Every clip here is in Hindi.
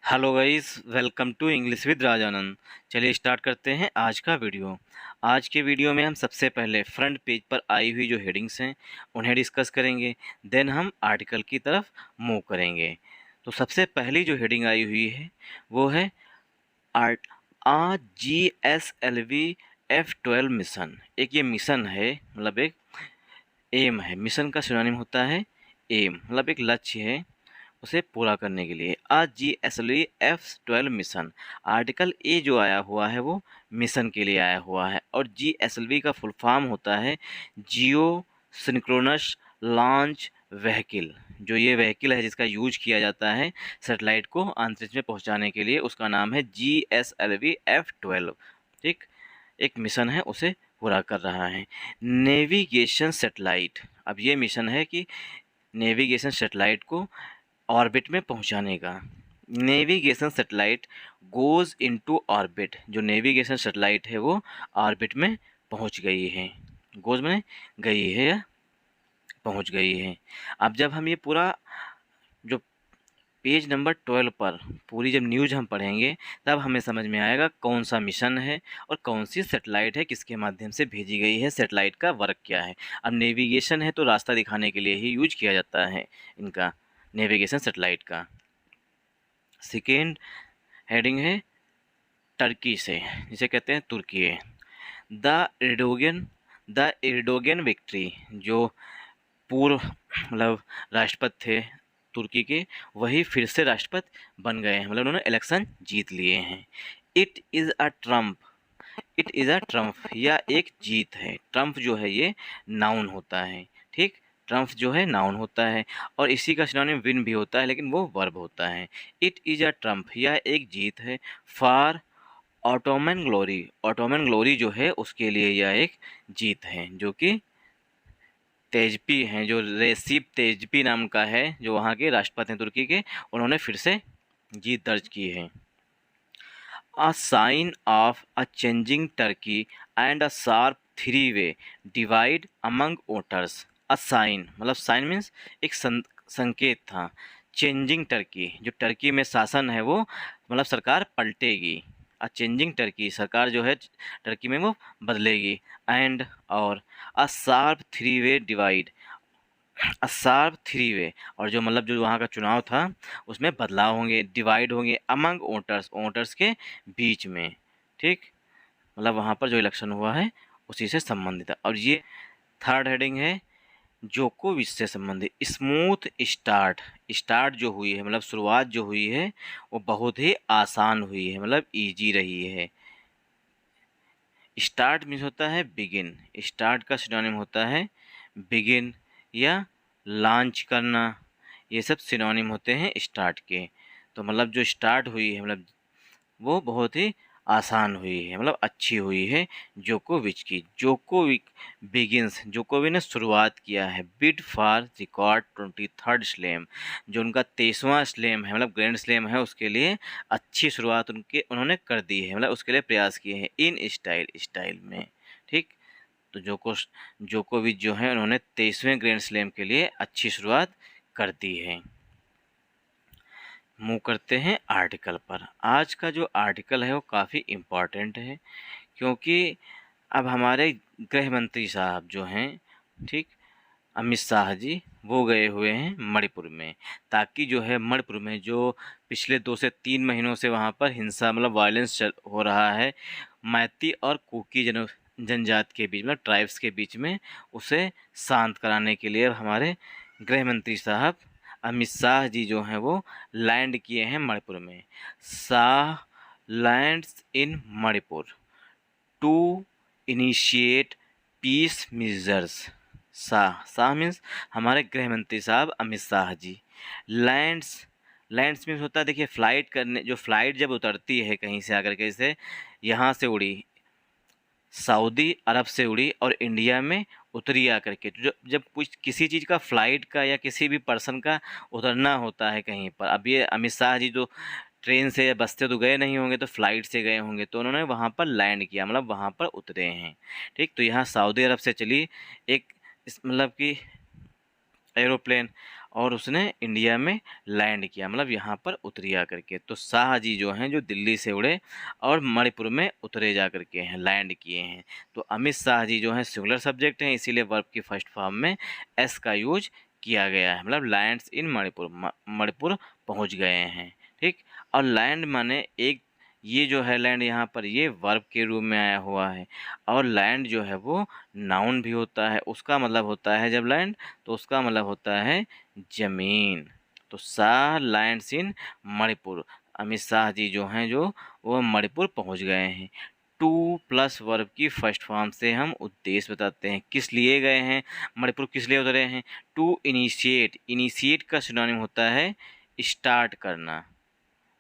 Hello guys, welcome to English with Rajanand. चलिए स्टार्ट करते हैं आज का वीडियो। आज के वीडियो में हम सबसे पहले फ्रंट पेज पर आई हुई जो हेडिंग्स हैं उन्हें डिस्कस करेंगे। देन हम आर्टिकल की तरफ मूव करेंगे। तो सबसे पहली जो हेडिंग आई हुई है वो है आर्ट GSLV F12 मिशन। एक ये मिशन है, मतलब एक एम है। मिशन का सिनोनिम होता है एम, मतलब एक लक्ष्य है उसे पूरा करने के लिए। आज GSLV F12 mission, article a जो आया हुआ है वो मिशन के लिए आया हुआ है। और GSLV का फुल फॉर्म होता है जियो सिंक्रोनस लॉन्च व्हीकल। जो ये व्हीकल है जिसका यूज किया जाता है सैटेलाइट को अंतरिक्ष में पहुंचाने के लिए, उसका नाम है GSLV F12। ठीक, एक मिशन है उसे पूरा कर रहा है। नेविगेशन सैटेलाइट, अब ये मिशन है कि नेविगेशन सैटेलाइट को ऑर्बिट में पहुंचाने का। Navigation satellite goes into orbit, जो नेविगेशन सैटेलाइट है वो ऑर्बिट में पहुंच गई है। गोज़ में गई है या पहुंच गई है। अब जब हम ये पूरा जो पेज नंबर 12 पर पूरी जब न्यूज़ हम पढ़ेंगे तब हमें समझ में आएगा कौन सा मिशन है और कौन सी सैटेलाइट है, किसके माध्यम से भेजी गई है, सैटेलाइट का वर्क क्या है। अब नेविगेशन है तो रास्ता दिखाने के लिए ही यूज किया जाता है इनका, नेविगेशन सैटेलाइट का। सेकेंड हेडिंग है टर्की से, जिसे कहते हैं तुर्की। The Erdogan the Erdogan victory, जो पूर्व मतलब राष्ट्रपति थे तुर्की के, वही फिर से राष्ट्रपति बन गए हैं, मतलब उन्होंने इलेक्शन जीत लिए हैं। इट इज़ अ ट्रम्प, या एक जीत है। ट्रम्प जो है ये नाउन होता है। ठीक, ट्रम्प जो है नाउन होता है और इसी का सिनोनिम विन भी होता है, लेकिन वो वर्ब होता है। इट इज़ अ ट्रम्प, यह एक जीत है। For Ottoman glory, Ottoman glory जो है उसके लिए यह एक जीत है, जो कि तेजपी हैं, जो रेसिप तेजपी नाम का है, जो वहाँ के राष्ट्रपति हैं तुर्की के, उन्होंने फिर से जीत दर्ज की है। A sign of a changing Turkey and a sharp three way divide among voters. A sign मतलब साइन मीन्स एक संकेत था। चेंजिंग टर्की, जो टर्की में शासन है वो मतलब सरकार पलटेगी। अ चेंजिंग टर्की, सरकार जो है टर्की में वो बदलेगी। एंड और अ शार्प थ्री वे डिवाइड, अ शार्प थ्री वे, और जो मतलब जो वहाँ का चुनाव था उसमें बदलाव होंगे, डिवाइड होंगे अमंग वोटर्स, वोटर्स के बीच में। ठीक, मतलब वहाँ पर जो इलेक्शन हुआ है उसी से संबंधित है। और ये थर्ड हेडिंग है जोकोविच से संबंधित। स्मूथ स्टार्ट, स्टार्ट जो हुई है मतलब शुरुआत जो हुई है वो बहुत ही आसान हुई है, मतलब इजी रही है। स्टार्ट मीन्स होता है बिगिन, स्टार्ट का सिनोनिम होता है बिगिन या लॉन्च करना, ये सब सिनोनिम होते हैं स्टार्ट के। तो मतलब जो स्टार्ट हुई है मतलब वो बहुत ही आसान हुई है, मतलब अच्छी हुई है जोकोविच की। जोकोविक बिगिंस, जोकोविच ने शुरुआत किया है bid for record 23rd slam, जो उनका 23वां स्लैम है, मतलब ग्रैंड स्लैम है, उसके लिए अच्छी शुरुआत उन्होंने कर दी है, मतलब उसके लिए प्रयास किए हैं इन स्टाइल में। ठीक, तो जोकोविच जो है उन्होंने 23वें ग्रैंड स्लैम के लिए अच्छी शुरुआत कर दी है। मूव करते हैं आर्टिकल पर। आज का जो आर्टिकल है वो काफ़ी इम्पॉर्टेंट है, क्योंकि अब हमारे गृह मंत्री साहब जो हैं, ठीक, अमित शाह जी, वो गए हुए हैं मणिपुर में, ताकि जो है मणिपुर में जो पिछले 2 से 3 महीनों से वहाँ पर हिंसा मतलब वायलेंस हो रहा है मैती और कुकी जनजाति के बीच में, ट्राइब्स के बीच में, उसे शांत कराने के लिए हमारे गृह मंत्री साहब अमित शाह जी जो हैं वो लैंड किए हैं मणिपुर में। Shah lands in Manipur to initiate peace measures. Shah means हमारे गृह मंत्री साहब अमित शाह जी। लैंड्स मीन्स होता है, देखिए फ़्लाइट करने, जो फ़्लाइट जब उतरती है कहीं से आकर के, जैसे यहाँ से उड़ी, सऊदी अरब से उड़ी और इंडिया में उतरी आकर के, तो जब कुछ किसी चीज़ का फ़्लाइट का या किसी भी पर्सन का उतरना होता है कहीं पर, अब ये अमित शाह जी जो ट्रेन से या बस से तो गए नहीं होंगे, तो फ़्लाइट से गए होंगे, तो उन्होंने वहाँ पर लैंड किया, मतलब वहाँ पर उतरे हैं। ठीक, तो यहाँ सऊदी अरब से चली एक मतलब कि एरोप्लेन, और उसने इंडिया में लैंड किया, मतलब यहाँ पर उतरी आकर के। तो शाह जी जो हैं जो दिल्ली से उड़े और मणिपुर में उतरे जा कर के हैं, लैंड किए हैं। तो अमित शाह जी जो हैं सिंगुलर सब्जेक्ट हैं, इसीलिए वर्ब की फर्स्ट फॉर्म में एस का यूज किया गया है, मतलब लैंड्स इन मणिपुर, मणिपुर पहुँच गए हैं। ठीक, और लैंड माने एक, ये जो है लैंड यहाँ पर ये वर्ब के रूप में आया हुआ है। और लैंड जो है वो नाउन भी होता है, उसका मतलब होता है जब लैंड, तो उसका मतलब होता है जमीन। तो शाह लैंड्स इन मणिपुर, अमित शाह जी जो हैं जो वो मणिपुर पहुंच गए हैं। टू प्लस वर्ब की फर्स्ट फॉर्म से हम उद्देश्य बताते हैं, किस लिए गए हैं मणिपुर, किस लिए उतरे हैं। टू इनिशिएट, इनिशिएट का सिनोनिम होता है स्टार्ट करना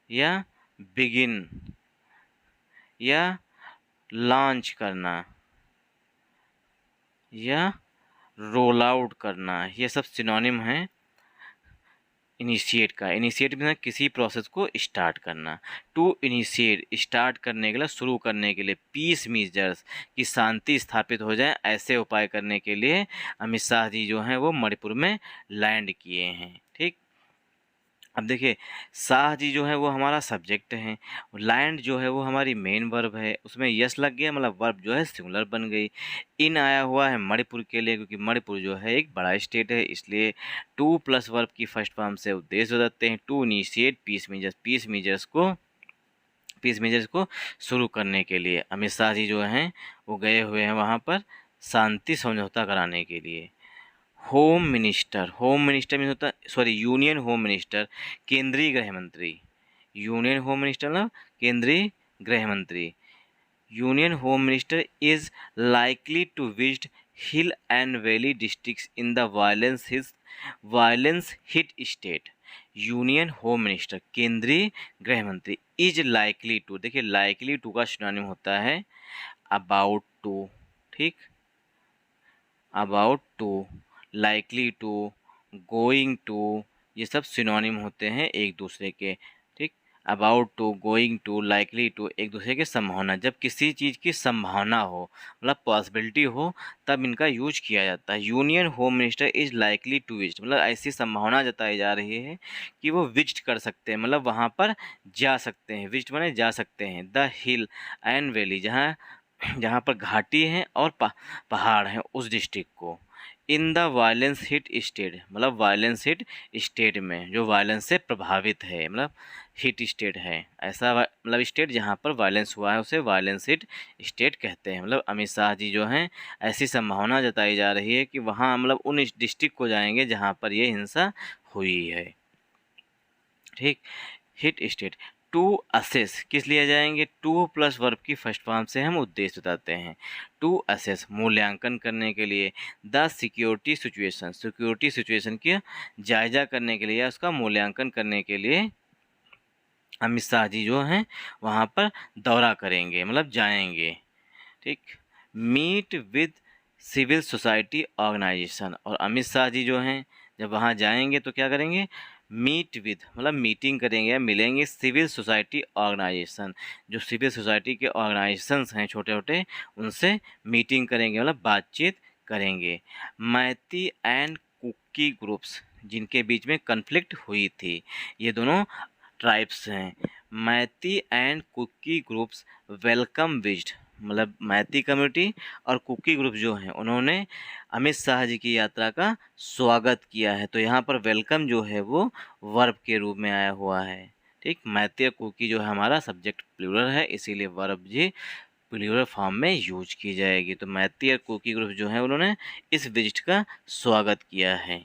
या बिगिन या लॉन्च करना या रोल आउट करना, ये सब सिनोनिम हैं इनिशिएट का। इनिशिएट में किसी प्रोसेस को स्टार्ट करना। टू इनिशिएट, स्टार्ट करने के लिए, शुरू करने के लिए। पीस मीजर्स, की शांति स्थापित हो जाए, ऐसे उपाय करने के लिए अमित शाह जी जो हैं वो मणिपुर में लैंड किए हैं। ठीक, अब देखिए शाह जी जो है वो हमारा सब्जेक्ट है, लैंड जो है वो हमारी मेन वर्ब है, उसमें यस लग गया मतलब वर्ब जो है सिंगुलर बन गई। इन आया हुआ है मणिपुर के लिए, क्योंकि मणिपुर जो है एक बड़ा स्टेट है, इसलिए टू प्लस वर्ब की फर्स्ट फॉर्म से उद्देश्य बताते हैं। To initiate peace measures, peace measures को शुरू करने के लिए अमित शाह जी जो हैं वो गए हुए हैं वहाँ पर शांति समझौता कराने के लिए। होम मिनिस्टर, होम मिनिस्टर में होता है, सॉरी यूनियन होम मिनिस्टर, केंद्रीय गृह मंत्री। यूनियन होम मिनिस्टर मतलब केंद्रीय गृह मंत्री। Union home minister is likely to visit hill and valley districts in the violence hit state. Union home minister, केंद्रीय गृह मंत्री, इज लाइकली टू, देखिए लाइकली टू का सिनोनिम होता है अबाउट टू। ठीक, about to, likely to, going to, ये सब सिनोनिम होते हैं एक दूसरे के। ठीक, about to, going to, likely to, एक दूसरे के संभावना, जब किसी चीज़ की संभावना हो मतलब पॉसिबिलिटी हो तब इनका यूज किया जाता है। Union home minister is likely to visit, मतलब ऐसी संभावना जताई जा रही है कि वो विजिट कर सकते हैं, मतलब वहाँ पर जा सकते हैं, विजिट माने जा सकते हैं। द हिल एंड वैली, जहाँ जहाँ पर घाटी है और पहाड़ हैं उस डिस्ट्रिक्ट को। इन द वायलेंस हिट स्टेट, मतलब वायलेंस हिट स्टेट में, जो वायलेंस से प्रभावित है, मतलब हिट स्टेट है ऐसा मतलब स्टेट जहाँ पर वायलेंस हुआ है उसे वायलेंस हिट स्टेट कहते हैं। मतलब अमित शाह जी जो हैं ऐसी संभावना जताई जा रही है कि वहाँ मतलब उन डिस्ट्रिक्ट को जाएंगे जहाँ पर ये हिंसा हुई है। ठीक, हिट स्टेट। टू असेस किस लिए जाएंगे, टू प्लस वर्ब की फर्स्ट फॉर्म से हम उद्देश्य बताते हैं। टू असेस, मूल्यांकन करने के लिए। The security situation, security situation की जायजा करने के लिए या उसका मूल्यांकन करने के लिए अमित शाह जी जो हैं वहाँ पर दौरा करेंगे, मतलब जाएंगे। ठीक, meet with civil society organisation, और अमित शाह जी जो हैं जब वहाँ जाएंगे तो क्या करेंगे, मीट विद मतलब मीटिंग करेंगे या मिलेंगे सिविल सोसाइटी ऑर्गेनाइजेशन, जो सिविल सोसाइटी के ऑर्गेनाइजेशंस हैं छोटे छोटे, उनसे मीटिंग करेंगे मतलब बातचीत करेंगे। मैती एंड कुकी ग्रुप्स, जिनके बीच में कन्फ्लिक्ट हुई थी, ये दोनों ट्राइब्स हैं। Meitei and Kuki groups welcome visit, मतलब मैती कम्युनिटी और कुकी ग्रुप जो हैं उन्होंने अमित शाह जी की यात्रा का स्वागत किया है। तो यहाँ पर वेलकम जो है वो वर्ब के रूप में आया हुआ है। ठीक, मैती और कुकी जो है हमारा सब्जेक्ट प्लूरल है, इसीलिए वर्ब जी प्लूरल फॉर्म में यूज की जाएगी। तो मैती और कुकी ग्रुप जो है उन्होंने इस विजिट का स्वागत किया है।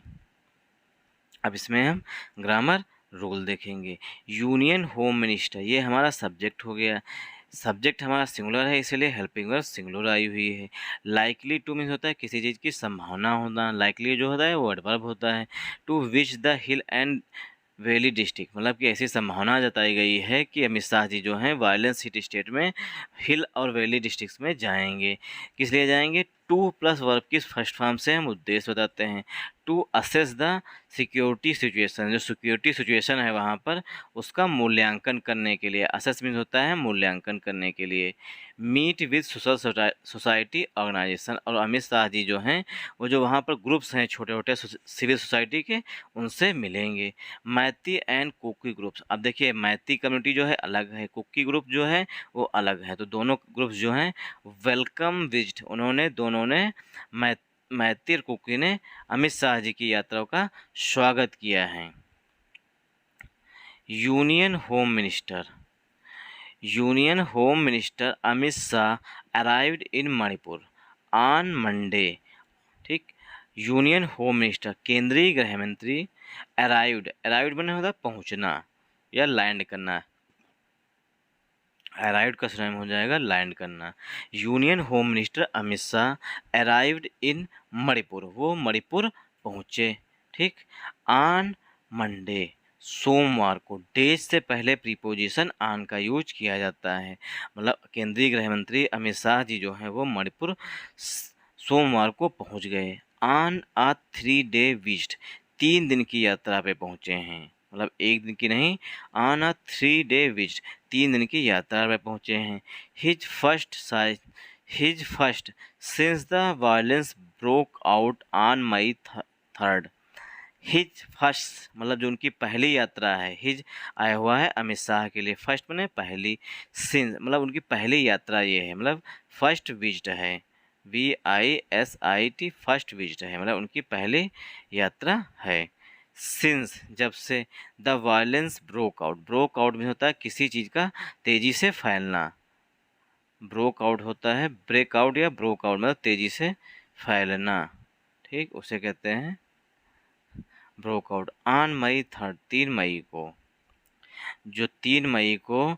अब इसमें हम ग्रामर रूल देखेंगे। यूनियन होम मिनिस्टर, ये हमारा सब्जेक्ट हो गया। सब्जेक्ट हमारा सिंगुलर है इसलिए हेल्पिंग वर्ब सिंगुलर आई हुई है। लाइकली टू मीन्स होता है किसी चीज़ की संभावना होना, लाइकली जो होता है वो एडवर्ब होता है। To which the hill and valley district, मतलब कि ऐसी संभावना जताई गई है कि अमित शाह जी जो हैं वायलेंस हिट स्टेट में हिल और वैली डिस्ट्रिक्ट्स में जाएंगे। किस लिए जाएंगे, टू प्लस वर्ब की फर्स्ट फॉर्म से हम उद्देश्य बताते हैं। To assess the security situation, जो सिक्योरिटी सिचुएशन है वहाँ पर उसका मूल्यांकन करने के लिए, असेस मीन्स होता है मूल्यांकन करने के लिए। मीट विद सोसाइटी ऑर्गेनाइजेशन, और अमित शाह जी जो हैं वो जो वहाँ पर ग्रुप्स हैं छोटे छोटे सिविल सोसाइटी के, उनसे मिलेंगे। मैती एंड कुकी ग्रुप्स, अब देखिए मैती कम्युनिटी जो है अलग है, कुकी ग्रुप जो है वो अलग है, तो दोनों ग्रुप्स जो हैं वेलकम विजिट, उन्होंने दोनों ने मैती और कुकी ने अमित शाह जी की यात्रा का स्वागत किया है। Union home minister Amit Shah arrived in Manipur on Monday. ठीक, यूनियन होम मिनिस्टर केंद्रीय गृह मंत्री अराइव्ड बने होता पहुंचना या लैंड करना, अराइव्ड का सिनोनिम हो जाएगा लैंड करना। Union home minister Amit Shah arrived in Manipur, वो मणिपुर पहुँचे। ठीक, ऑन मंडे, सोमवार को। डेज से पहले प्रीपोजिशन ऑन का यूज किया जाता है, मतलब केंद्रीय गृह मंत्री अमित शाह जी जो हैं वो मणिपुर सोमवार को पहुंच गए। ऑन आ 3-day विजिट, 3 दिन की यात्रा पे पहुंचे हैं, मतलब एक दिन की नहीं, ऑन आ 3-day विजिट, 3 दिन की यात्रा पे पहुंचे हैं। His first since the violence broke out on May 3rd। His first मतलब जो उनकी पहली यात्रा है, हिज आया हुआ है अमित शाह के लिए, फर्स्ट मैंने पहली, सिंस मतलब उनकी पहली यात्रा ये है, मतलब फर्स्ट विजिट है, VISIT, फर्स्ट विजिट है, मतलब उनकी पहली यात्रा है। सिंस जब से, द वायलेंस ब्रोक आउट में होता है किसी चीज़ का तेज़ी से फैलना, ब्रोक आउट होता है ब्रेकआउट या ब्रोक आउट, मतलब तेज़ी से फैलना। ठीक, उसे कहते हैं broke out. On May 3rd, 3 मई को, जो 3 मई को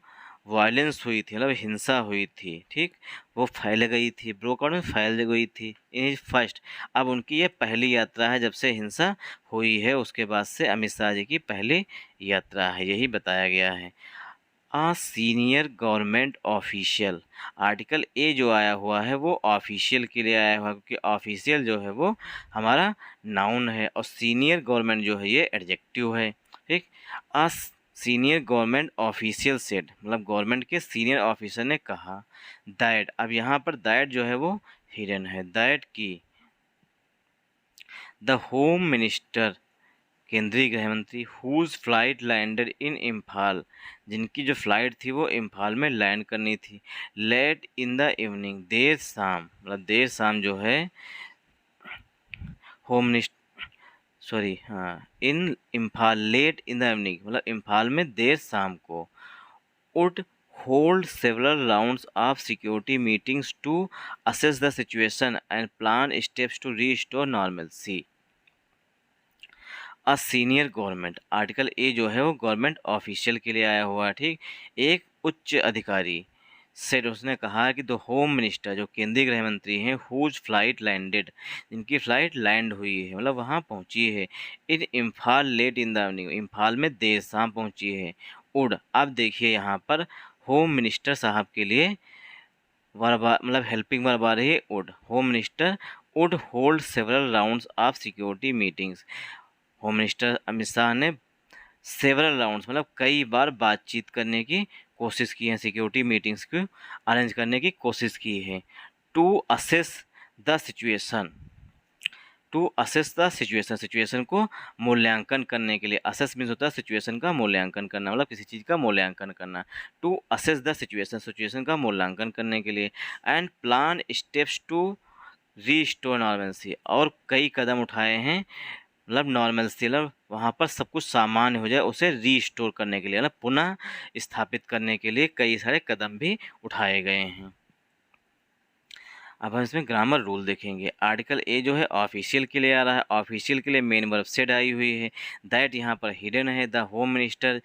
वायलेंस हुई थी, मतलब हिंसा हुई थी, ठीक, वो फैल गई थी, ब्रोक आउट में फैल गई थी। इन फर्स्ट, अब उनकी ये पहली यात्रा है जब से हिंसा हुई है, उसके बाद से अमित शाह जी की पहली यात्रा है, यही बताया गया है। आ senior government official, article a जो आया हुआ है वो ऑफिशियल के लिए आया हुआ है, क्योंकि ऑफिशियल जो है वो हमारा नाउन है और सीनियर गवर्नमेंट जो है ये एडजेक्टिव है। ठीक, आ सीनियर गवर्नमेंट ऑफिशियल सेड, मतलब गवर्नमेंट के सीनियर ऑफिसर ने कहा, दैट, अब यहाँ पर दैट जो है वो हिडन है, दैट की द होम मिनिस्टर, केंद्रीय गृह मंत्री, whose flight landed in Imphal, जिनकी जो फ्लाइट थी वो इम्फाल में लैंड करनी थी, लेट इन द इवनिंग, देर शाम, मतलब देर शाम जो है होम मिनिस्टर, सॉरी हाँ, in Imphal, late in the evening मतलब इम्फाल में देर शाम को, would hold several rounds of security meetings to assess the situation and plan steps to restore normalcy। A senior government, article a जो है वो गवर्नमेंट ऑफिशियल के लिए आया हुआ है। ठीक, एक उच्च अधिकारी सेड, उसने कहा कि द होम मिनिस्टर, जो केंद्रीय गृह मंत्री हैं, हुज फ्लाइट लैंडेड, जिनकी फ़्लाइट लैंड हुई है, मतलब वहाँ पहुँची है, in Imphal late in the evening, Imphal में देर शाम पहुँची है। उड, अब देखिए यहाँ पर होम मिनिस्टर साहब के लिए वर्ब मतलब हेल्पिंग वर्ब आ रही है उड, होम मिनिस्टर उड hold several rounds of security meetings, home minister Amit Shah ने सेवरल राउंड्स मतलब कई बार बातचीत करने की कोशिश की है, सिक्योरिटी मीटिंग्स को अरेंज करने की कोशिश की है। To assess the situation, situation को मूल्यांकन करने के लिए, असेस मीन्स होता है सिचुएशन का मूल्यांकन करना, मतलब किसी चीज़ का मूल्यांकन करना। टू असेस द सिचुएशन का मूल्यांकन करने के लिए, and plan steps to restore normalcy, और कई कदम उठाए हैं, मतलब नॉर्मलसी मतलब वहाँ पर सब कुछ सामान्य हो जाए, उसे रीस्टोर करने के लिए, मतलब पुनः स्थापित करने के लिए कई सारे कदम भी उठाए गए हैं। अब हम इसमें ग्रामर रूल देखेंगे। आर्टिकल ए जो है ऑफिशियल के लिए आ रहा है, ऑफिशियल के लिए मेन वर्ब सेड आई हुई है, दैट यहाँ पर हिडन है, द होम मिनिस्टर।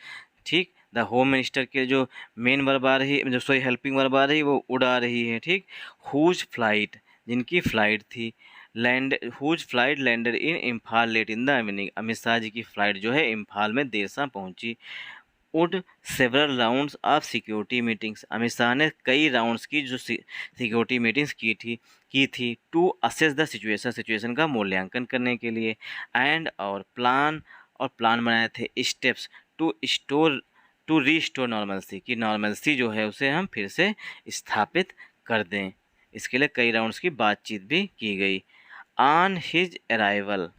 ठीक, द होम मिनिस्टर के जो मेन वर्ब आ रही है, जो सॉरी हेल्पिंग वर्ब आ रही है वो उड़ आ रही है। ठीक, हुज फ्लाइट, जिनकी फ़्लाइट थी, whose flight landed in Imphal late in the evening, Amit Shah ji की फ़्लाइट जो है इम्फाल में देर शाम पहुँची। Would several rounds of security meetings, Amit Shah ने कई राउंड्स की जो सिक्योरिटी मीटिंग्स की थी टू असेस द सिचुएशन का मूल्यांकन करने के लिए, एंड और प्लान बनाए थे स्टेप्स टू रीस्टोर नॉर्मलसी, कि नॉर्मलसी जो है उसे हम फिर से स्थापित कर दें। इसके लिए कई राउंड्स की बातचीत भी की गई। ऑन हिज अराइवल,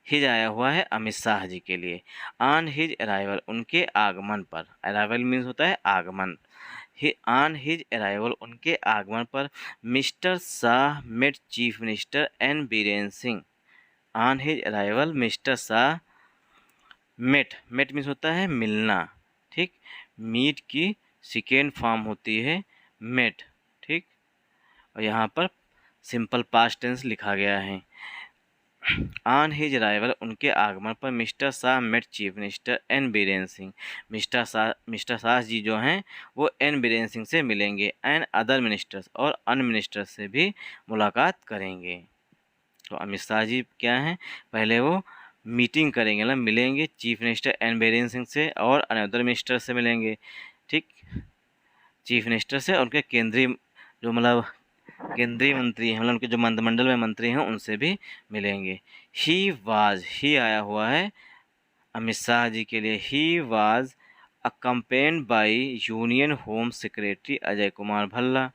हिज आया हुआ है अमित शाह जी के लिए। ऑन हिज अराइवल, उनके आगमन पर, अराइवल मीन्स होता है आगमन। ऑन हिज अराइवल, उनके आगमन पर mister Shah met chief minister N Biren Singh. On his arrival mister Shah met means होता है मिलना, ठीक। मीट की सेकेंड फॉर्म होती है मेट, ठीक। और यहाँ पर सिंपल पास्ट टेंस लिखा गया है। ऑन हिज अराइवल, उनके आगमन पर mister Shah met chief minister N Biren Singh. Mister Shah ji जो हैं वो एन बीरेन सिंह से मिलेंगे, एंड अदर मिनिस्टर्स, और अन्य मिनिस्टर्स से भी मुलाकात करेंगे। तो अमित शाह जी क्या हैं, पहले वो मीटिंग करेंगे, मतलब मिलेंगे chief minister N Biren Singh से और अनदर मिनिस्टर से मिलेंगे, ठीक। चीफ मिनिस्टर से और उनके केंद्रीय जो मतलब केंद्रीय मंत्री हैं, मतलब उनके जो मंत्रिमंडल में मंत्री हैं उनसे भी मिलेंगे। ही आया हुआ है अमित शाह जी के लिए। He was accompanied by union home secretary Ajay Kumar Bhalla.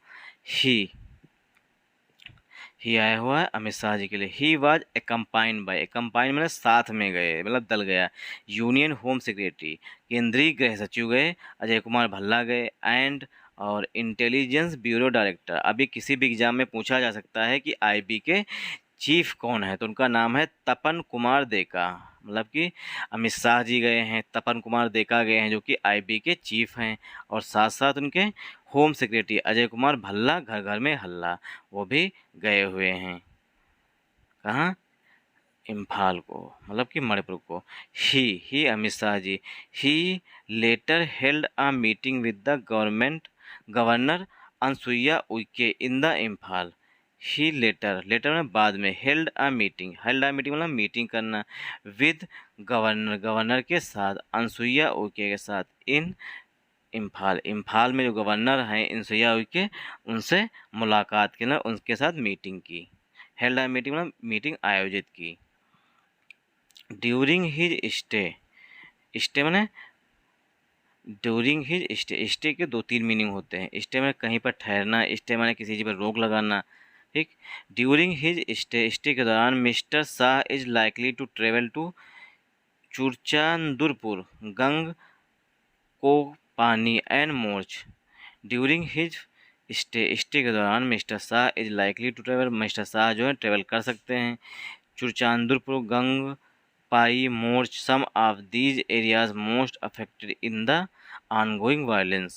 ही आया हुआ है अमित शाह जी के लिए। ही वाज एकम्पाइंड बाई, एकम्पाइंड मतलब साथ में गए, मतलब दल गया। यूनियन होम सेक्रेटरी, केंद्रीय गृह सचिव गए, अजय कुमार भल्ला गए, एंड और इंटेलिजेंस ब्यूरो डायरेक्टर। अभी किसी भी एग्जाम में पूछा जा सकता है कि आईबी के चीफ कौन है, तो उनका नाम है तपन कुमार देका। मतलब कि अमित शाह जी गए हैं, तपन कुमार देका गए हैं जो कि आईबी के चीफ हैं, और साथ साथ उनके होम सेक्रेटरी अजय कुमार भल्ला, घर घर में हल्ला, वो भी गए हुए हैं। कहाँ, इम्फाल को, मतलब कि मणिपुर को। He Amit Shah ji, he later held a meeting with the governor Anusuiya Uikey in the Imphal. He later में बाद में, हेल्ड अ मीटिंग मतलब मीटिंग करना, विद गवर्नर के साथ, अनसुईया उइके के साथ, इन इम्फाल में जो गवर्नर हैं अनसुईया उइके, उनसे मुलाकात की ना, उनके साथ मीटिंग की। हेल्ड अ मीटिंग मतलब मीटिंग आयोजित की। ड्यूरिंग हिज स्टे मैंने ड्यूरिंग हिज स्टे के 2-3 मीनिंग होते हैं। स्टे में कहीं पर ठहरना, स्टे मैंने किसी चीज़ पर रोक लगाना, ठीक। ड्यूरिंग हिज स्टे के दौरान mister Shah is likely to travel to Churachandpur, Kangpokpi and Moreh. During his stay के दौरान mister Shah is likely to travel, mister Shah जो है ट्रेवल कर सकते हैं। चुरचांदुरपुर, गंग पाई, मोर्च, some of these areas most affected in the ongoing violence।